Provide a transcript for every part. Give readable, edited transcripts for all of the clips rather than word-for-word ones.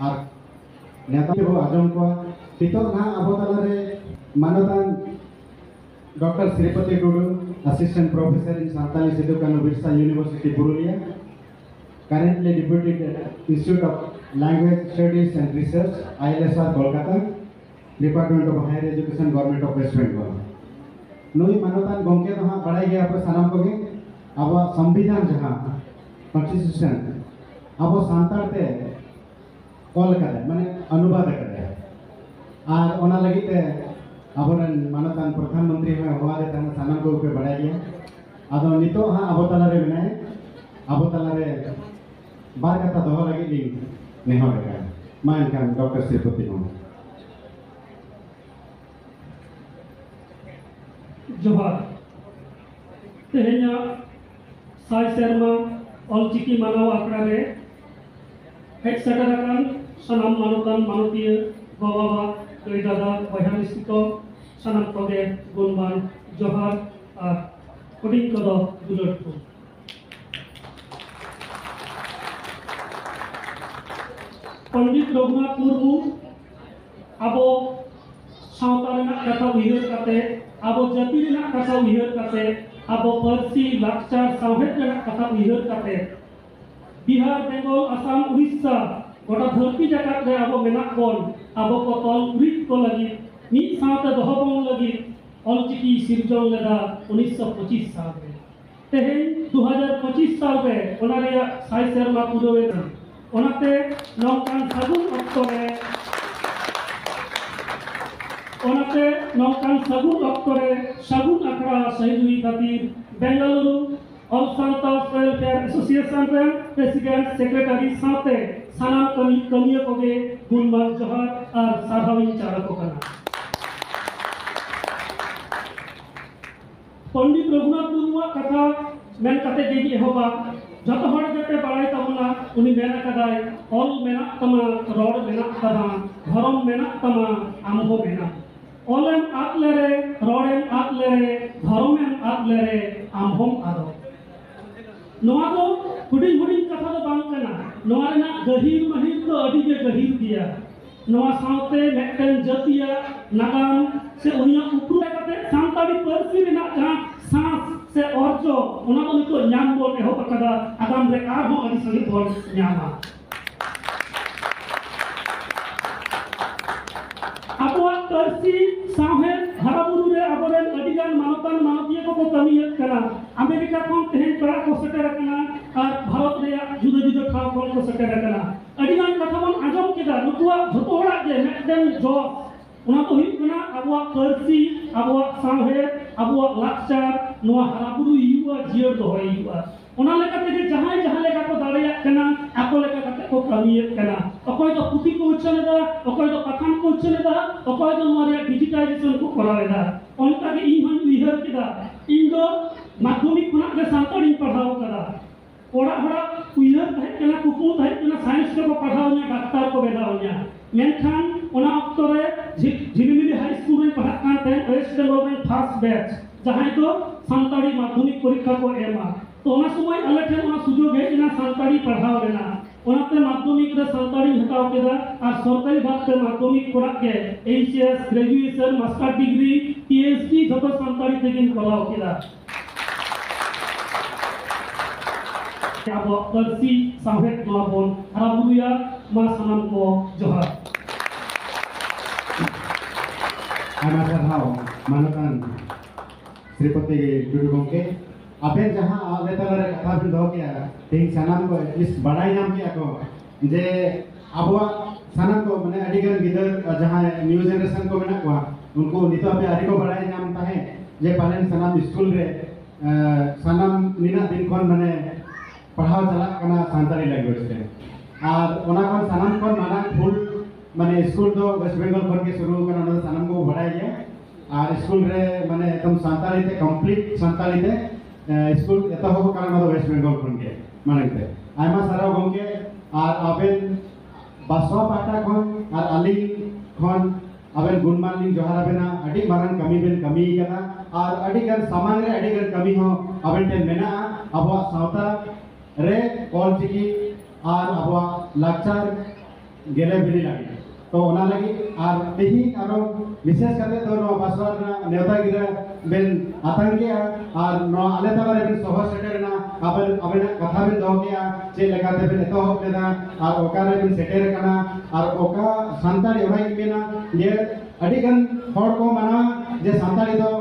और नेता को आजम को नितो ना अब तलारे मानतान doctor Shripati Tudu assistant professor in Santali Sidhu Kanhu Birsa University Purulia currently deputy Institute of Language Studies and Research ILSR Kolkata Department of Higher Education Government of West Bengal नुई मानतान गोंके तो हाँ बड़ाई गया आप सनाम को भी अब संविधान जहाँ कॉन्स्टिट्यूशन अब सांतार ते कॉल करे माने अनुवाद करे और ओना लगी ते अब मानतान प्रधानमंत्री में हुआ दे तंग सनाम को ऊपर बड़ाई गया अब नितो हाँ अब तलारे बनाए अब तलारे बार कथा दोहरा लगी दी नेहा लगा मान kan डॉक्टर श्रीपति को जोहार तेहेnya साय शर्मा ऑलचिकी मानव आखड़ा रे हेड सेक्रेटरी सनाम मानतान मानतीय बाबा कई दादा बहन स्थित सनाम पदे गुणमान जोहार और कोडिंग कदो दुलट को पंडित रघुनाथ मुर्मू आबो सावता रेना कथा उहियर काते आबो जाति रेना कथा उहियर काते आबो पार्सी लाक्चार सावहेद रेना कथा उहियर काते बिहार बेंगल आसाम उड़ीसा गोटा धरती जायगा रे आबो मेना कोन आबो को तल उरित को लगी मिद सावते दोहबों लगी ऑलचिकी सिरजों लेदा 1925 साल रे तेहेन 2025 साल रे ओना रेया साय शर्मा पुरोवे ओनाते नौकान सागुन अक्तरे सागुन आखड़ा शहीद हुई खातिर बेंगलुरु ऑल सांतास वेलफेयर एसोसिएशन रे प्रेसिडेंट सेक्रेटरी साथे सानाम कमिया कोगे गुणमान जोहार और साधाविन चारको कना पंडित रघुनाथ मुर्मू कथा मेन कते देगी होबा जत हड़ जते बड़ाई तमना उनी मेना कदाय ऑल मेना तमा रोड मेना तमा धर्म मेना तमा आमहो मेना ऑलम आतलेरे रोडेम आतलेरे धर्मम आतलेरे आमहोम आदो नोआ दो हुडिंग हुडिंग कथा दो बांग कना नोआ रेना गहीर महिर तो अडी के गहीर दिया नोआ सावते मेटन जतिया नागाम से उनिया उपरू कते सांताली पार्सी रेना जहां सांस से औरजो उना को नितो न्याम बोल एहो पकदा आगाम रे आरहो अडी संगे बोल न्यामा आपवा पार्सी साहे हराबुरु रे आबरेन अडिगान मानतान मानतीय को कमियत करा अमेरिका कोन तेहन परा को सटर कना और भारत रे जुदा जुदा ठाव कोन को सटर कना अडिगान कथा बन आजम केदा नुकुआ झोटोड़ा जे मेटन जो उना तो हित कना आबवा पार्सी आबवा साहे आबवा लाक्चार नोआ हराबुरु युवा जियर दो होइबा ओना लेकाते जे जहां जहां लेका को दाड़िया कना आको लेका कते को कमियत कना अकोय तो पुती को उछलेदा अकोय तो कथन को उछलेदा अकोय तो मारे डिजिटाइजेशन को करालेदा ओनका के इन हन उइहर केदा इन दो माध्यमिक खुना के सांताड़ी पढ़ाओ करा ओड़ा ओड़ा उइहर है कना कुकु है कना साइंस को पढ़ाओ ने डाक्टर को बेदाओ ने मेनखान ओना अक्तरे झिलिमिली हाई स्कूल में पढ़ा काते वेस्ट बंगाल फर्स्ट बैच जहां तो सांताड़ी माध्यमिक परीक्षा को एमा तो ओना समय अलग है ओना सुजोग है इना सांताड़ी पढ़ाओ लेना ओनाते माध्यमिक रे सांताड़ी हटाओ केदा और सरकारी भाग से माध्यमिक कोरा के HS graduation master degree PhD जतो सांताड़ी तेकिन कराओ केदा अब कर्सी साहेब नोबन हराबुया मा सनम को जोहार आना सरहाव मानतान श्रीपति टुडू गोंके आपे जहां आले तलारे कथा बिन दो किया तेज सनाम को इस बड़ाई नाम किया को जे अबवा सनाम को माने अडिगन गिदर जहां न्यू जनरेशन को मेना को उनको नितो पे आरी को बड़ाई नाम ताहे जे पालन सनाम स्कूल रे सनाम निना दिन कोन माने पढ़ाओ चला कना सांताली लैंग्वेज रे और ओना कोन सनाम कोन माना फुल माने स्कूल तो वेस्ट बंगाल कोन के शुरू कना ओना सनाम को बढ़ाई गया और स्कूल रे माने एकदम सांताली ते कंप्लीट सांताली ते स्कूल एतो हो कारण तो वेस्ट बंगाल कोन के मानते आयमा सारा गोंके और आबेन बासवा पाटा कोन और अली कोन आबेन गुणमान लिंग जोहार आबेना अडी मारन कमी बेन कमी कना और अडी गन सामान रे अडी गन कमी हो आबेन टेन मेना अबवा सावता रे ऑल चिकी और अबवा लाक्चर गेले बिली लगे तो ओना लगी और तेही आरो विशेष करते तो नो बासवार नेता गिरा बेन आतंकिया और नो आले तला रे बेन सोहो सेटेरना अबन अबन कथा बेन दो गया चे लगाते बेन तो हो लेदा और ओका रे बेन सेटेर कना और ओका संताली ओना इमेना ये अडिगन हर को माना जे संताली दो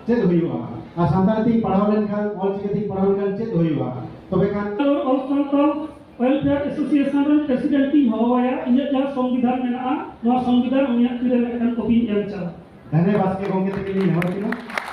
चेद हुईवा और संताली ती पढ़ाव लेन खान और चिके ती पढ़ाव लेन चेद हुईवा तो बेखान और संतल वेलफेयर एसोसिएशन रे प्रेसिडेंट की हवाया इया जा संविधान मेना नो संविधान उनिया किरे लेखन कॉपी एम चला धन्यवाद के गोंगे तक नहीं हो